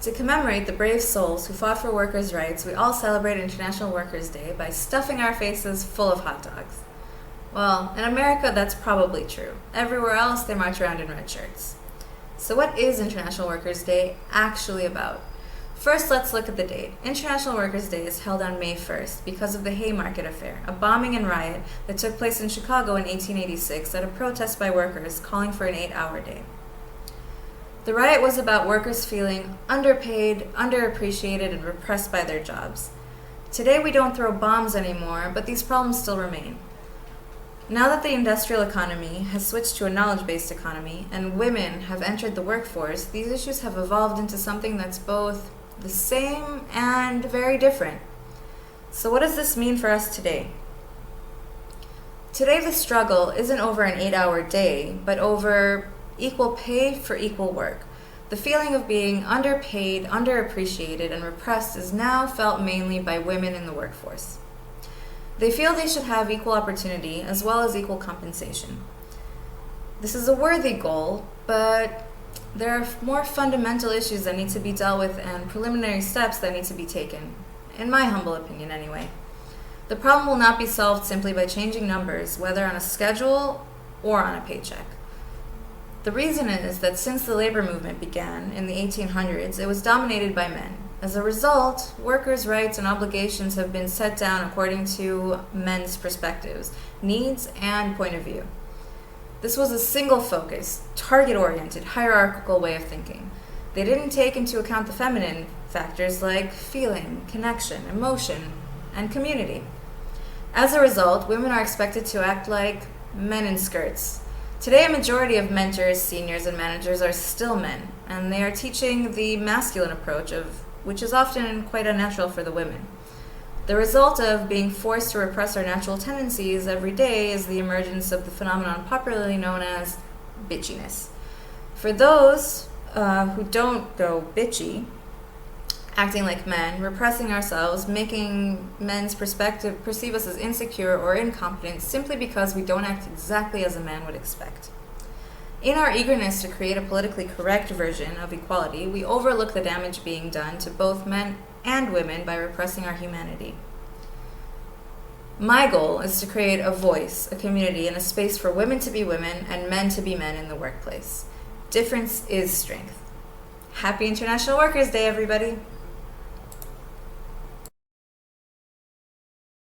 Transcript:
To commemorate the brave souls who fought for workers' rights, we all celebrate International Workers' Day by stuffing our faces full of hot dogs. Well, in America, that's probably true. Everywhere else, they march around in red shirts. So what is International Workers' Day actually about? First, let's look at the date. International Workers' Day is held on May 1st because of the Haymarket Affair, a bombing and riot that took place in Chicago in 1886 at a protest by workers calling for an 8-hour day. The riot was about workers feeling underpaid, underappreciated, and repressed by their jobs. Today we don't throw bombs anymore, but these problems still remain. Now that the industrial economy has switched to a knowledge-based economy and women have entered the workforce, these issues have evolved into something that's both the same and very different. So what does this mean for us today? Today the struggle isn't over an 8-hour day, but over equal pay for equal work. The feeling of being underpaid, underappreciated, and repressed is now felt mainly by women in the workforce. They feel they should have equal opportunity as well as equal compensation. This is a worthy goal, but there are more fundamental issues that need to be dealt with and preliminary steps that need to be taken, in my humble opinion anyway. The problem will not be solved simply by changing numbers, whether on a schedule or on a paycheck. The reason is that since the labor movement began in the 1800s, it was dominated by men. As a result, workers' rights and obligations have been set down according to men's perspectives, needs, and point of view. This was a single-focused, target-oriented, hierarchical way of thinking. They didn't take into account the feminine factors like feeling, connection, emotion, and community. As a result, women are expected to act like men in skirts. Today, a majority of mentors, seniors, and managers are still men, and they are teaching the masculine approach, which is often quite unnatural for the women. The result of being forced to repress our natural tendencies every day is the emergence of the phenomenon popularly known as bitchiness. For those who don't go bitchy, acting like men, repressing ourselves, making men's perspective perceive us as insecure or incompetent simply because we don't act exactly as a man would expect. In our eagerness to create a politically correct version of equality, we overlook the damage being done to both men and women by repressing our humanity. My goal is to create a voice, a community, and a space for women to be women and men to be men in the workplace. Difference is strength. Happy International Workers' Day, everybody!